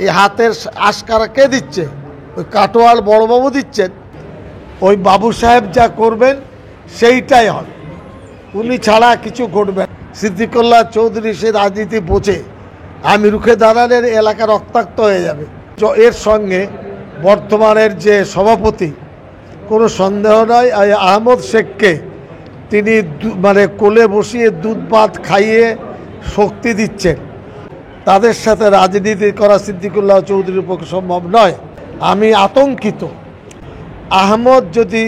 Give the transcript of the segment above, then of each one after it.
এই হাতের আশকারা কে দিচ্ছে? ওই কাটোয়াল বড়বাবু দিচ্ছেন। ওই বাবু সাহেব যা করবেন সেইটাই হবে, উনি ছাড়া কিছু ঘটবে। সিদ্দিকুল্লাহ চৌধুরী সে রাজনীতি বোঝে, আমি রুখে দাঁড়ালে এলাকা রক্তাক্ত হয়ে যাবে। এর সঙ্গে বর্তমানের যে সভাপতি, কোনো সন্দেহ নয়, আহমদ শেখকে তিনি মানে কোলে বসিয়ে দুধ ভাত খাইয়ে শক্তি দিচ্ছেন। তাদের সাথে রাজনীতি করা সিদ্দিকুল্লাহ চৌধুরীর পক্ষে সম্ভব নয়। আমি আতঙ্কিত। আহমদ যদি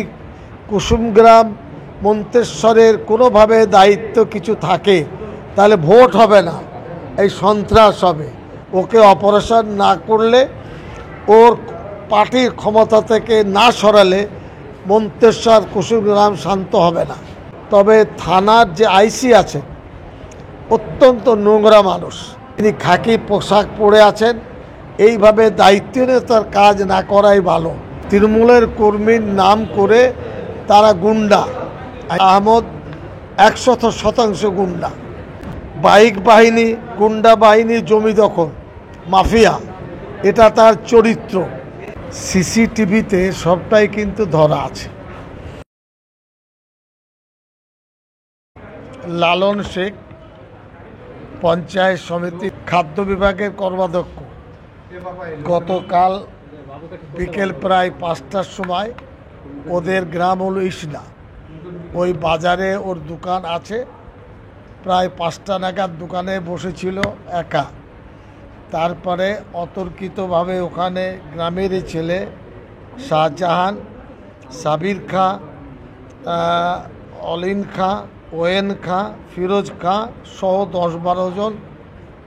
কুসুমগ্রাম মন্তেশ্বরের কোনোভাবে দায়িত্ব কিছু থাকে তাহলে ভোট হবে না, এই সন্ত্রাস হবে। ওকে অপারেশন না করলে, ওর পার্টির ক্ষমতা থেকে না সরালে মন্তেশ্বর কুসুমগ্রাম শান্ত হবে না। তবে থানার যে আইসি আছে অত্যন্ত নোংরা মানুষ, তিনি খাকি পোশাক পরে আছেন। এইভাবে দায়িত্বহীনতার কাজ না করাই ভালো। তৃণমূলের কর্মীর নাম করে তারা গুন্ডা। আহমদ 100% গুন্ডা, বাইক বাহিনী, গুন্ডা বাহিনী, জমি দখল, মাফিয়া, এটা তার চরিত্র। সিসিটিভিতে সবটাই কিন্তু ধরা আছে। লালন শেখ পঞ্চায়েত সমিতি খাদ্য বিভাগের কর্মাধ্যক্ষ, গতকাল বিকেল প্রায় 5টার সময়, ওদের গ্রাম হলো ইসনা, ওই বাজারে ওর দোকান আছে, প্রায় 5টা নাগাদ দোকানে বসেছিল একা। তারপরে অতর্কিতভাবে ওখানে গ্রামেরই ছেলে শাহজাহান, সাবির খাঁ, অলিন খাঁ, ওয়েন খাঁ, ফিরোজ খাঁ সহ 10-12 জন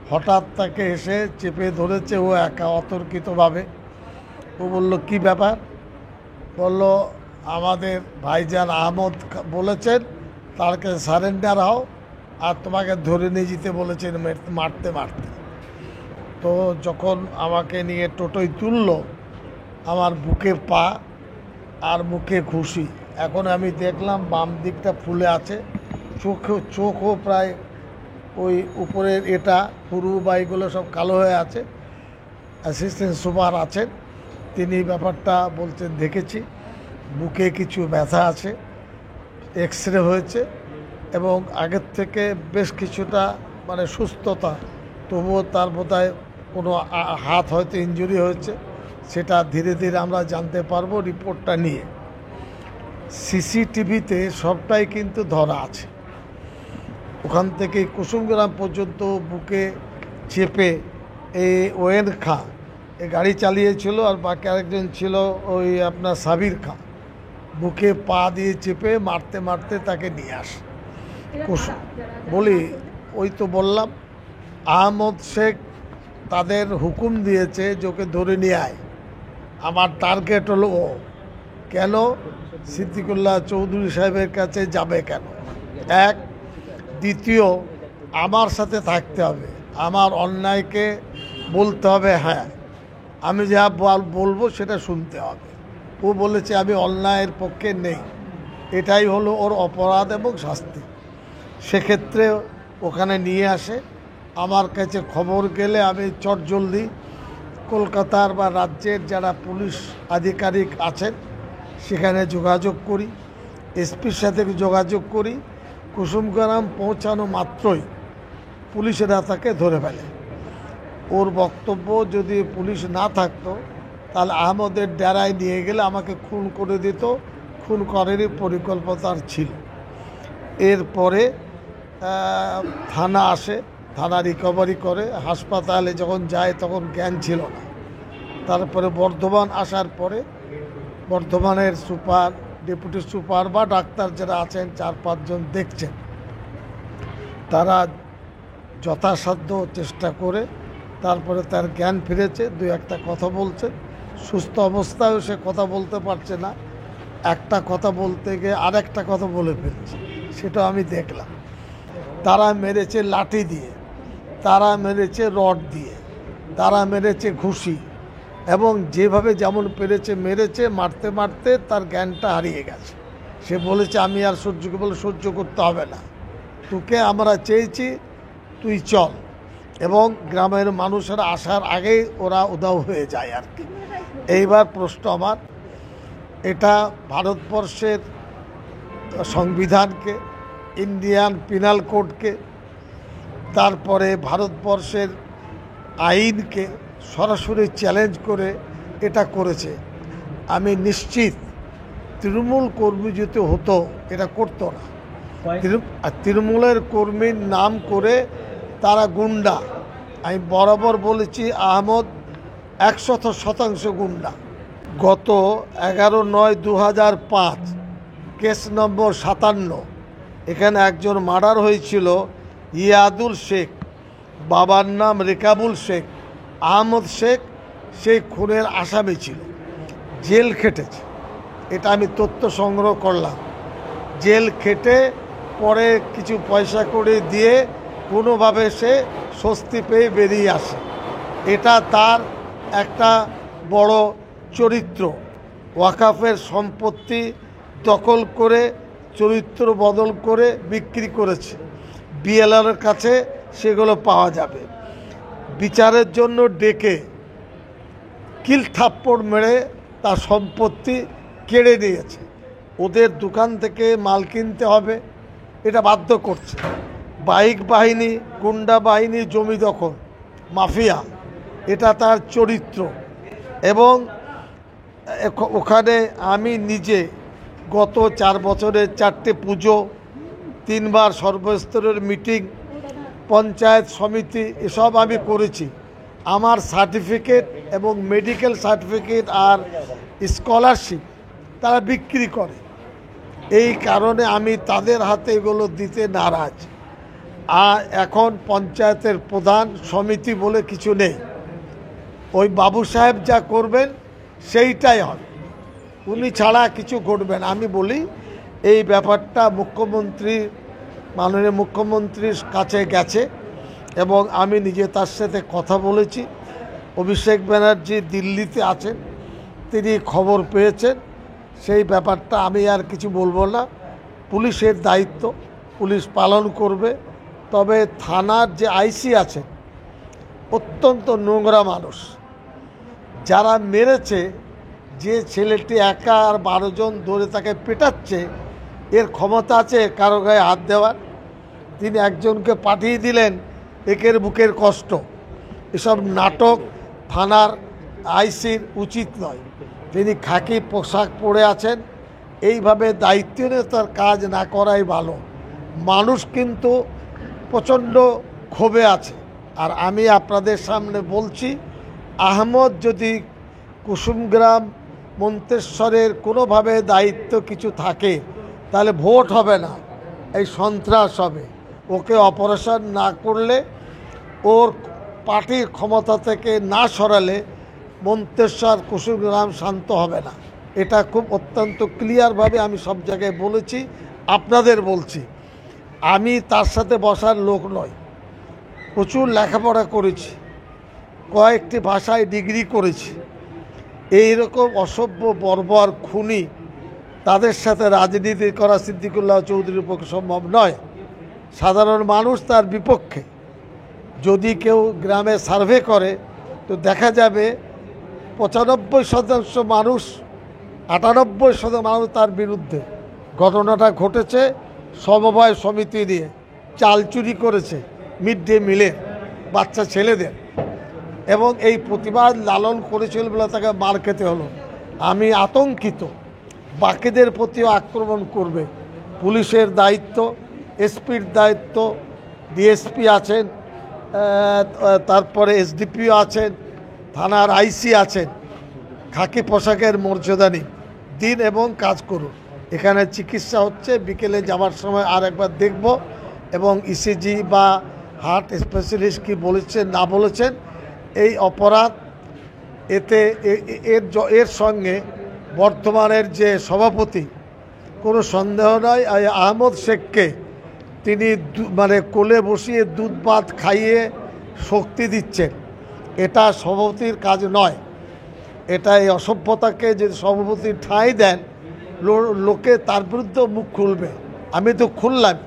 হঠাৎ তাকে এসে চেপে ধরেছে। ও একা অতর্কিতভাবে। ও বলল, কি ব্যাপার? বলল, আমাদের ভাইজান আহমদ বলেছেন তার কাছে সারেন্ডার হও, আর তোমাকে ধরে নিয়ে যেতে বলেছেন মারতে মারতে। তো যখন আমাকে নিয়ে টোটোয় তুলল, আমার বুকে পা আর মুখে ঘুষি। এখন আমি দেখলাম বাম দিকটা ফুলে আছে, চোখও প্রায় ওই উপরের এটা পুরু বাইগুলো সব কালো হয়ে আছে। অ্যাসিস্ট্যান্ট সুপার আছেন, তিনি ব্যাপারটা বলছেন দেখেছি, বুকে কিছু ব্যথা আছে, এক্সরে হয়েছে এবং আগের থেকে বেশ কিছুটা মানে সুস্থতা, তবুও তার বোধহয় কোনো হাত হয়তো ইনজুরি হয়েছে, সেটা ধীরে ধীরে আমরা জানতে পারবো রিপোর্টটা নিয়ে। সিসিটিভিতে সবটাই কিন্তু ধরা আছে। ওখান থেকে কুসুমগ্রাম পর্যন্ত বুকে চেপে এই ওয়েন খাঁ এ গাড়ি চালিয়েছিল, আর বাকি আরেকজন ছিল ওই আপনার সাবির খাঁ, বুকে পা দিয়ে চেপে মারতে মারতে তাকে নিয়ে আসে। বলি, ওই তো বললাম, আহমদ শেখ তাদের হুকুম দিয়েছে যে ওকে ধরে নিয়ে আয়। আমার টার্গেট হলো ও। কেন সিদ্দিকুল্লাহ চৌধুরী সাহেবের কাছে যাবে কেন? এক, দ্বিতীয়, আমার সাথে থাকতে হবে, আমার অন্যায়কে বলতে হবে, হ্যাঁ আমি যা বলবো সেটা শুনতে হবে। ও বলেছে আমি অন্যায়ের পক্ষে নেই, এটাই হলো ওর অপরাধ এবং শাস্তি। সেক্ষেত্রে ওখানে নিয়ে আসে। আমার কাছে খবর গেলে আমি চটজলদি কলকাতার বা রাজ্যের যারা পুলিশ আধিকারিক আছেন সেখানে যোগাযোগ করি, এসপির সাথে যোগাযোগ করি। কুসুমগ্রাম পৌঁছানো মাত্রই পুলিশেরা তাকে ধরে ফেলে। ওর বক্তব্য, যদি পুলিশ না থাকতো তাহলে আহমদের ডেরায় নিয়ে গেলে আমাকে খুন করে দিত, খুন করারই পরিকল্পনার ছিল। এরপরে থানা আসে, থানা রিকভারি করে, হাসপাতালে যখন যায় তখন জ্ঞান ছিল না। তারপরে বর্ধমান আসার পরে বর্ধমানের সুপার, ডেপুটি সুপার বা ডাক্তার যারা আছেন 4-5 জন দেখছেন, তারা যথাসাধ্য চেষ্টা করে তারপরে তার জ্ঞান ফিরেছে, 2-1টা কথা বলছে। সুস্থ অবস্থায়ও সে কথা বলতে পারছে না, একটা কথা বলতে গিয়ে আরেকটা কথা বলে ফেলছে, সেটা আমি দেখলাম। তারা মেরেছে লাঠি দিয়ে, তারা মেরেছে রড দিয়ে, তারা মেরেছে ঘুষি, এবং যেভাবে যেমন পেরেছে মেরেছে, মারতে মারতে তার জ্ঞানটা হারিয়ে গেছে। সে বলেছে আমি আর সহ্য করতে হবে না, তোকে আমরা চেয়েছি, তুই চল। এবং গ্রামের মানুষেরা আসার আগেই ওরা উধাও হয়ে যায় আর কি। এইবার প্রশ্ন আমার, এটা ভারতবর্ষের সংবিধানকে, ইন্ডিয়ান পিনাল কোডকে, তারপরে ভারতবর্ষের আইনকে সরাসরি চ্যালেঞ্জ করে এটা করেছে। আমি নিশ্চিত তৃণমূল কর্মী যদি হতো এটা করতো না। তৃণমূলের কর্মীর নাম করে তারা গুন্ডা। আমি বরাবর বলেছি আহমদ 100% গুন্ডা। গত 11/9/2005 কেস নম্বর 57, এখানে একজন মার্ডার হয়েছিল, ইয়াদুল শেখ, বাবার নাম রেকাবুল শেখ, আহমদ শেখ সেই খুনের আসামি ছিল, জেল খেটেছে। এটা আমি তথ্য সংগ্রহ করলাম। জেল খেটে পরে কিছু পয়সা করে দিয়ে কোনোভাবে সে স্বস্তি পেয়ে বেরিয়ে আসে। এটা তার একটা বড় চরিত্র। ওয়াকাফের সম্পত্তি দখল করে চরিত্র বদল করে বিক্রি করেছে। বিএলআরের কাছে সেগুলো পাওয়া যাবে। বিচারের জন্য ডেকে কিল থাপ্পড় মেরে তার সম্পত্তি কেড়ে নিয়েছে। ওদের দোকান থেকে মাল কিনতে হবে, এটা বাধ্য করছে। বাইক বাহিনী, গুন্ডা বাহিনী, জমি দখল, মাফিয়া, এটা তার চরিত্র। এবং ওখানে আমি নিজে গত 4 বছরে 4টে পুজো, 3বার সর্বস্তরের মিটিং, পঞ্চায়েত সমিতি, এসব আমি করেছি। আমার সার্টিফিকেট এবং মেডিকেল সার্টিফিকেট আর স্কলারশিপ তারা বিক্রি করে। এই কারণে আমি তাদের হাতে এগুলো দিতে নারাজ। আর এখন পঞ্চায়েতের প্রধান সমিতি বলে কিছু নেই। ওই বাবু সাহেব যা করবেন সেইটাই হবে, উনি ছাড়া কিছু ঘটবেন। আমি বলি এই ব্যাপারটা মাননীয় মুখ্যমন্ত্রীর কাছে গেছে এবং আমি নিজে তার সাথে কথা বলেছি। অভিষেক ব্যানার্জি দিল্লিতে আছেন, তিনি খবর পেয়েছেন। সেই ব্যাপারটা আমি আর কিছু বলবো না। পুলিশের দায়িত্ব, পুলিশ পালন করবে। তবে থানার যে আইসি আছে অত্যন্ত নোংরা মানুষ। যারা মেরেছে, যে ছেলেটি একা আর 12 জন ধরে তাকে পেটাচ্ছে, এর ক্ষমতা আছে কারো গায়ে হাত দেওয়ার? তিনি একজনকে পাঠিয়ে দিলেন একের বুকের কষ্ট। এসব নাটক থানার আইসির উচিত নয়। তিনি খাকি পোশাক পরে আছেন, এইভাবে দায়িত্বহীনতার কাজ না করাই ভালো। মানুষ কিন্তু প্রচণ্ড ক্ষোভে আছে। আর আমি আপনাদের সামনে বলছি, আহমদ যদি কুসুমগ্রাম মন্তেশ্বরের কোনোভাবে দায়িত্ব কিছু থাকে তাহলে ভোট হবে না, এই সন্ত্রাস হবে। ওকে অপারেশন না করলে, ওর পার্টির ক্ষমতা থেকে না সরালে মন্তেশ্বর কুসুমগ্রাম শান্ত হবে না। এটা খুব অত্যন্ত ক্লিয়ারভাবে আমি সব জায়গায় বলেছি, আপনাদের বলছি। আমি তার সাথে বসার লোক নয়। প্রচুর লেখাপড়া করেছি, কয়েকটি ভাষায় ডিগ্রি করেছি। এই রকম অসভ্য বর্বর খুনি, তাদের সাথে রাজনীতি করা সিদ্দিকুল্লাহ চৌধুরীর পক্ষে সম্ভব নয়। সাধারণ মানুষ তার বিপক্ষে। যদি কেউ গ্রামে সার্ভে করে তো দেখা যাবে 95% মানুষ, 98% মানুষ তার বিরুদ্ধে। ঘটনাটা ঘটেছে সমবায় সমিতি নিয়ে, চাল চুরি করেছে মিড ডে মিলের বাচ্চা ছেলেদের, এবং এই প্রতিবাদ লালন করেছিল বলে তাকে মার খেতে হলো। আমি আতঙ্কিত, বাকিদের প্রতিও আক্রমণ করবে। পুলিশের দায়িত্ব, এসপির দায়িত্ব, ডিএসপি আছেন, তারপরে এসডিপিও আছেন, থানার আইসি আছেন। খাকি পোশাকের মর্যাদা নিন, দিন এবং কাজ করুন। এখানে চিকিৎসা হচ্ছে, বিকেলে যাওয়ার সময় আর একবার দেখব এবং ইসিজি বা হার্ট স্পেশালিস্ট কি বলেছেন না বলেছেন। এই অপরাধ, এতে এর সঙ্গে বর্তমানের যে সভাপতি, কোনো সন্দেহ নয়, আহমদ শেখকে তিনি কোলে বসিয়ে দুধ ভাত খাইয়ে শক্তি দিচ্ছেন। এটা সভাপতির কাজ নয়। এটা এই অসভ্যতাকে যদি সভাপতি ঠাঁই দেন, লোকে তার বিরুদ্ধে মুখ খুলবে। আমি তো খুললাম,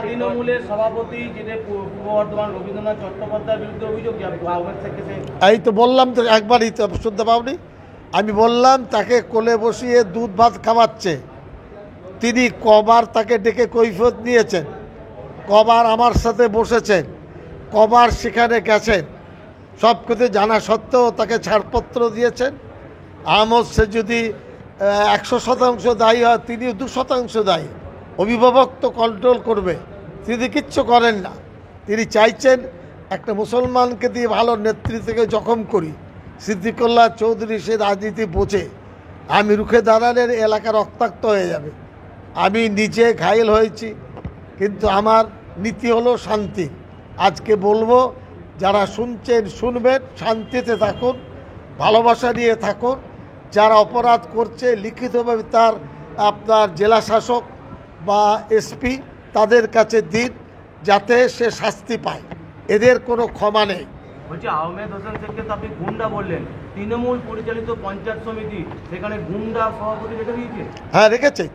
তৃণমূলের সভাপতি যেটা পূর্ব বর্ধমান রবীন্দ্রনাথ চট্টোপাধ্যায়ের বিরুদ্ধে অভিযোগ এই তো বললাম তো, একবারই তো শুনতে পাওনি? আমি বললাম তাকে কোলে বসিয়ে দুধ ভাত খাওয়াচ্ছে, তিনি কবার তাকে ডেকে কৈফিয়ত নিয়েছেন, কবার আমার সাথে বসেছেন, কবার সেখানে গেছেন, সব কিছু জানা সত্ত্বেও তাকে ছাড়পত্র দিয়েছেন। আহমদ সে যদি 100% দায়ী হয়, তিনি 2% দায়ী। অভিভাবক তো কন্ট্রোল করবে, তিনি কিচ্ছু করেন না। তিনি চাইছেন একটা মুসলমানকে দিয়ে ভালো নেতৃত্বকে জখম করি। সিদ্দিকুল্লাহ চৌধুরী সে রাজনীতি বোঝে। আমি রুখে দাঁড়ালে এলাকা রক্তাক্ত হয়ে যাবে। আমি নিজে ঘায়েল হয়েছি, কিন্তু আমার নীতি হলো শান্তি। আজকে বলবো, যারা শুনছেন শুনবেন, শান্তিতে থাকুন, ভালোবাসা নিয়ে থাকুন। যারা অপরাধ করছে লিখিতভাবে তার আপনার জেলা শাসক বা এসপি তাদের কাছে দিন, যাতে সে শাস্তি পায়। এদের কোনো ক্ষমা নেই। বলছি, আহমেদ হোসেন শেখকে তো আপনি গুন্ডা বললেন, তৃণমূল পরিচালিত পঞ্চায়েত সমিতি সেখানে গুন্ডা সভাপতি রেখে দিয়েছে। হ্যাঁ, রেখেছে।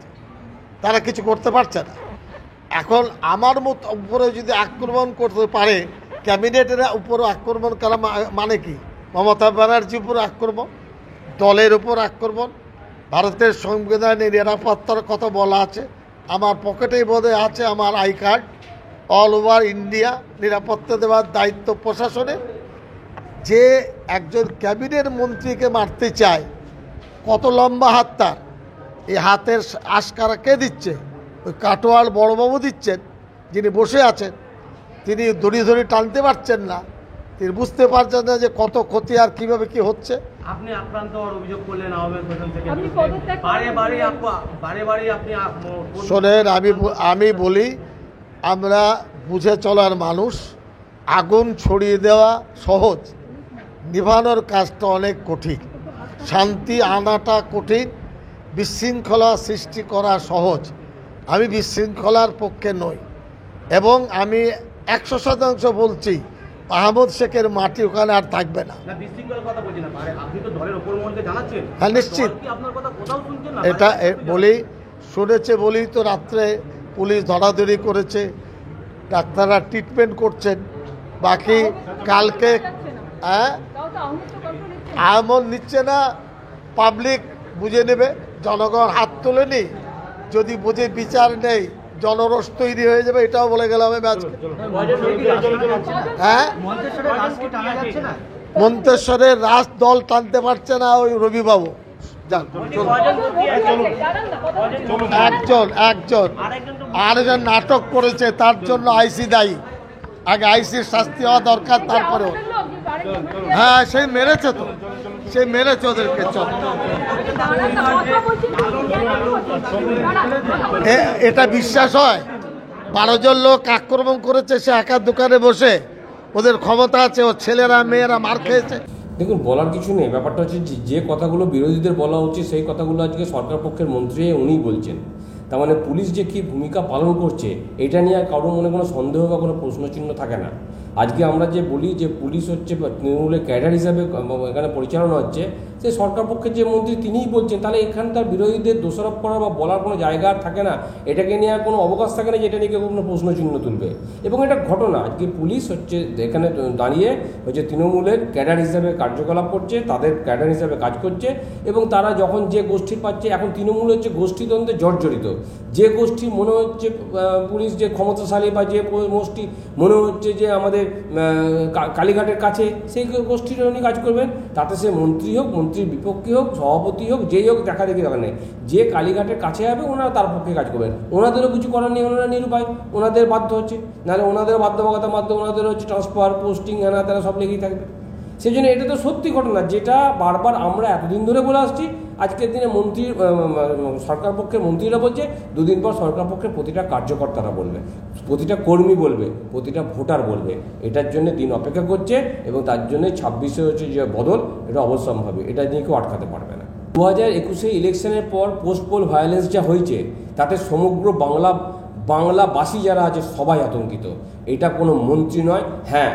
তারা কিছু করতে পারছে না। এখন আমার মতো উপরে যদি আক্রমণ করতে পারে, ক্যাবিনেটের উপরও আক্রমণ করা মানে কি? মমতা ব্যানার্জির উপর আক্রমণ, দলের উপর আক্রমণ। ভারতের সংবিধানে নিরাপত্তার কথা বলা আছে, আমার পকেটেই বোধহয় আছে আমার I card. All over India নিরাপত্তা দেওয়ার দায়িত্ব প্রশাসনের। যে একজন ক্যাবিনেট মন্ত্রীকে মারতে চায়, কত লম্বা হাত তার, এই হাতের আশকারা কে দিচ্ছে? ওই কাটোয়াল বড়বাবু দিচ্ছেন, যিনি বসে আছেন। তিনি দড়ি ধরে টানতে পারছেন না, তিনি বুঝতে পারছেন না যে কত ক্ষতি আর কীভাবে কি হচ্ছে। আপনি আক্রান্ত হওয়ার অভিযোগ করলেন আহমেদ হোসেন থেকে, বারে আপনি শোনেন, আমি বলি, আমরা বুঝে চলার মানুষ। আগুন ছড়িয়ে দেওয়া সহজ, নিভানোর কাজটা অনেক কঠিন। শান্তি আনাটা কঠিন, বিশৃঙ্খলা সৃষ্টি করা সহজ। আমি বিশৃঙ্খলার পক্ষে নই, এবং আমি 100% বলছি, আহমদ শেখের মাটি ওখানে আর থাকবে না। হ্যাঁ, নিশ্চিত। এটা বলি তো, রাত্রে পুলিশ ধরাধরি করেছে, ডাক্তাররা ট্রিটমেন্ট করছেন। বাকি কালকে আহমদ নিচ্ছে না, পাবলিক বুঝে নেবে। জনগণ হাত তোলেনি, যদি বুঝে বিচার নেই, জনরোষ তৈরি হয়ে যাবে। এটাও বলে গেলাম আমি আজকে। হ্যাঁ, মন্তেশ্বরের রাজ দল টানতে পারছে না ওই রবিবাবু। একজন আরেকজন নাটক করেছে, তার জন্য আইসি দায়ী। আগে আইসির শাস্তি হওয়া দরকার, তারপরে। হ্যাঁ, সেই মেরেছে তো, সেই মেরেছে ওদেরকে। এটা বিশ্বাস হয়? 12 জন লোক আক্রমণ করেছে, সে একা দোকানে বসে। ওদের ক্ষমতা আছে, ওর ছেলেরা মেয়েরা মার খেয়েছে। দেখুন, বলার কিছু নেই। ব্যাপারটা হচ্ছে যে কথাগুলো বিরোধীদের বলা উচিত, সেই কথাগুলো আজকে সরকার পক্ষের মন্ত্রী উনিই বলছেন। তার মানে পুলিশ যে কী ভূমিকা পালন করছে, এটা নিয়ে আর কারোর মনে কোনো সন্দেহ বা কোনো প্রশ্নচিহ্ন থাকে না। আজকে আমরা যে বলি যে পুলিশ হচ্ছে তৃণমূলের ক্যাডার হিসাবে এখানে পরিচালনা হচ্ছে, সেই সরকার পক্ষের যে মন্ত্রী তিনিই বলছেন, তাহলে এখানকার বিরোধীদের দোষারোপ করার বা বলার কোনো জায়গা আর থাকে না। এটাকে নিয়ে আর কোনো অবকাশ থাকে না যে এটা নিয়ে কেউ কোনো প্রশ্নচিহ্ন তুলবে। এবং এটা ঘটনা, আজকে পুলিশ হচ্ছে এখানে দাঁড়িয়ে হচ্ছে তৃণমূলের ক্যাডার হিসাবে কার্যকলাপ করছে, তাদের ক্যাডার হিসাবে কাজ করছে। এবং তারা যখন যে গোষ্ঠীর পাচ্ছে, এখন তৃণমূল হচ্ছে গোষ্ঠীদ্বন্দ্বে জর্জরিত। যে গোষ্ঠী মনে হচ্ছে পুলিশ যে ক্ষমতাশালী, বা যে গোষ্ঠী মনে হচ্ছে যে আমাদের কালীঘাটের কাছে, সেই গোষ্ঠীর নিয়ে কাজ করবেন। তাতে সে মন্ত্রী হোক, মন্ত্রীর বিপক্ষে হোক, সভাপতি হোক, যেই হোক, দেখা দেখি দরকার নেই। যে কালীঘাটের কাছে যাবে, ওনারা তার পক্ষে কাজ করবেন। ওনাদেরও কিছু করার নেই, ওনারা নিরুপায়, ওনাদের বাধ্য হচ্ছে। নাহলে ওনাদের বাধ্যবাধকতার মাধ্যমে ওনাদের হচ্ছে ট্রান্সফার, পোস্টিং, এনা তারা সব লেগেই থাকবে। সেই জন্য এটা তো সত্যি ঘটনা, যেটা বারবার আমরা এতদিন ধরে বলে আসছি। আজকের দিনে সরকার পক্ষের মন্ত্রীরা বলছে, দুদিন পর সরকার পক্ষের প্রতিটা কার্যকর্তারা বলবে, প্রতিটা কর্মী বলবে, প্রতিটা ভোটার বলবে। এটার জন্য দিন অপেক্ষা করছে, এবং তার জন্য 26-এ হচ্ছে যে বদল, এটা অবশ্যম্ভাবী। এটা নিয়ে কেউ আটকাতে পারবে না। 2021 ইলেকশনের পর পোস্ট পোল ভায়োলেন্স যা হয়েছে, তাতে সমগ্র বাংলাবাসী যারা আছে সবাই আতঙ্কিত। এটা কোনো মন্ত্রী নয়। হ্যাঁ,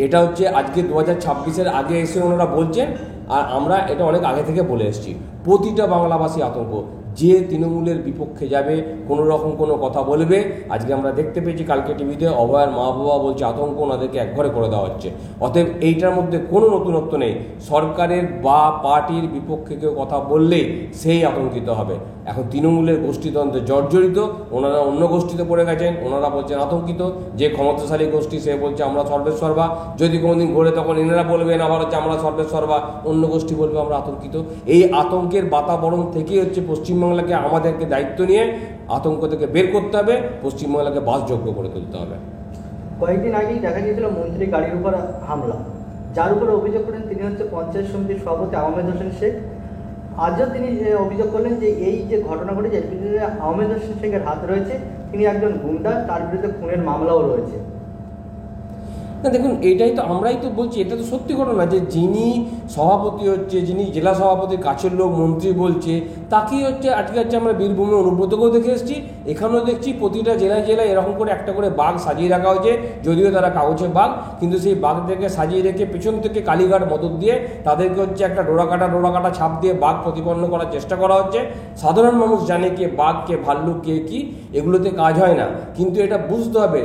এটা হচ্ছে আজকে 2026-এর আগে এসে ওনারা বলছেন, আর আমরা এটা অনেক আগে থেকে বলে এসেছি। প্রতিটা বাংলাবাসী আতঙ্ক। যে তৃণমূলের বিপক্ষে যাবে, কোনো রকম কোনো কথা বলবে। আজকে আমরা দেখতে পেয়েছি কালকে টিভিতে অভয়ার মা বাবা বলছে আতঙ্ক ওনাদেরকে একঘরে করে দেওয়া হচ্ছে। অতএব এইটার মধ্যে কোনো নতুনত্ব নেই। সরকারের বা পার্টির বিপক্ষে কেউ কথা বললেই সেই আতঙ্কিত হবে। এখন তৃণমূলের গোষ্ঠীতন্ত্রে জর্জরিত, ওনারা অন্য গোষ্ঠীতে পড়ে গেছেন, ওনারা বলছেন আতঙ্কিত। যে ক্ষমতাশালী গোষ্ঠী সে বলছে আমরা সর্বেসর্বা, যদি কোনোদিন ঘোরে তখন এনারা বলবেন আবার হচ্ছে আমরা সর্বেসর্বা, অন্য গোষ্ঠী বলবে আমরা আতঙ্কিত। এই আতঙ্কের বাতাবরণ থেকেই হচ্ছে পশ্চিমবাংলাকে আমাদেরকে দায়িত্ব নিয়ে আতঙ্ক থেকে বের করতে হবে, পশ্চিমবাংলাকে বাসযোগ্য করে তুলতে হবে। কয়েকদিন আগেই দেখা গিয়েছিল মন্ত্রী গাড়ির উপর হামলা, যার উপরে অভিযোগ করেন তিনি হচ্ছে পঞ্চায়েত সমিতির সভাপতি আহমেদ হোসেন শেখ। আজও তিনি অভিযোগ করলেন যে এই যে ঘটনা ঘটেছে এর পিছনে আহমেদ হোসেন শেখের হাত রয়েছে, তিনি একজন গুন্ডা, তার বিরুদ্ধে খুনের মামলাও রয়েছে। না দেখুন, এটাই তো আমরাই তো বলছি, এটা তো সত্যি ঘটনা যে যিনি সভাপতি হচ্ছে, যিনি জেলা সভাপতির কাছের লোক মন্ত্রী বলছে, তাকেই হচ্ছে আজকে হচ্ছে আমরা বীরভূমে অনুব্রতকেও দেখে এসেছি, এখানেও দেখছি প্রতিটা জেলায় জেলায় এরকম করে একটা করে বাঘ সাজিয়ে রাখা হয়েছে। যদিও তারা কাগজের বাঘ, কিন্তু সেই বাঘদেরকে সাজিয়ে রেখে পেছন থেকে কালীঘাট মদত দিয়ে তাদেরকে হচ্ছে একটা ডোরা কাটা ছাপ দিয়ে বাঘ প্রতিপন্ন করার চেষ্টা করা হচ্ছে। সাধারণ মানুষ জানে কে বাঘ, কে ভাল্লুক, কে কি, এগুলোতে কাজ হয় না। কিন্তু এটা বুঝতে হবে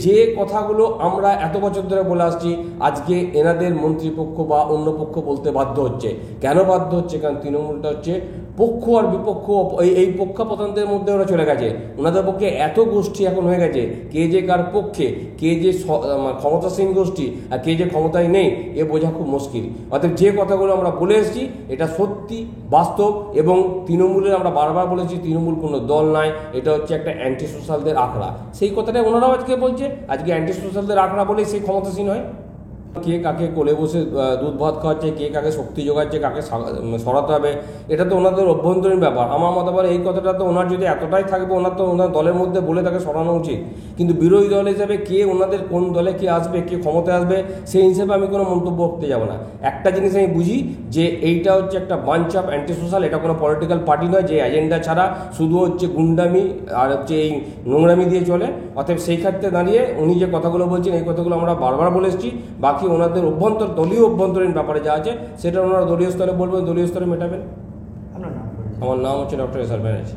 যে কথাগুলো আমরা এত বছর ধরে বলে আসছি, আজকে এনাদের মন্ত্রীপক্ষ বা অন্য পক্ষ বলতে বাধ্য হচ্ছে। কেন বাধ্য হচ্ছে? কারণ তৃণমূলটা হচ্ছে পক্ষ আর বিপক্ষ, এই পক্ষাপতনদের মধ্যে ওরা চলে গেছে। ওনাদের পক্ষে এত গোষ্ঠী এখন হয়ে গেছে, কে যে কার পক্ষে, কে যে ক্ষমতাসীন গোষ্ঠী আর কে যে ক্ষমতায় নেই, এ বোঝা খুব মুশকিল। অর্থাৎ যে কথাগুলো আমরা বলে এসেছি এটা সত্যি বাস্তব, এবং তৃণমূলের আমরা বারবার বলেছি তৃণমূল কোনো দল নয়, এটা হচ্ছে একটা অ্যান্টি সোশ্যালদের আখড়া। সেই কথাটা ওনারাও আজকে বলছে, আজকে অ্যান্টি সোশ্যালদের আখড়া বলেই সেই ক্ষমতাসীন হয়। কে কাকে কোলে বসে দুধ ভাত খাওয়াচ্ছে, কে কাকে শক্তি যোগাচ্ছে, কাকে সরাতে হবে, এটা তো ওনাদের অভ্যন্তরীণ ব্যাপার। আমার মতামত এই কথাটা তো ওনার যদি এতটাই থাকবে, ওনার তো ওনার দলের মধ্যে বলে তাকে সরানো উচিত। কিন্তু বিরোধী দল হিসেবে কে ওনাদের কোন দলে কে আসবে, কে ক্ষমতায় আসবে, সেই হিসেবে আমি কোনো মন্তব্য করতে যাব না। একটা জিনিস আমি বুঝি যে এইটা হচ্ছে একটা বাঞ্চ অফ অ্যান্টি সোশ্যাল, এটা কোনো পলিটিক্যাল পার্টি নয় যে এজেন্ডা ছাড়া শুধু হচ্ছে গুন্ডামি আর হচ্ছে এই নোংরামি দিয়ে চলে। অতএব সেই ক্ষেত্রে দাঁড়িয়ে উনি যে কথাগুলো বলছেন এই কথাগুলো আমরা বারবার বলে এসেছি। বাকি ওনাদের দলীয় অভ্যন্তরীণ ব্যাপারে যা আছে সেটা ওনারা দলীয় স্তরে বলবেন, দলীয় স্তরে মেটাবেন। আপনার নাম? আমার নাম হচ্ছে ডক্টর এস আর ব্যানার্জি।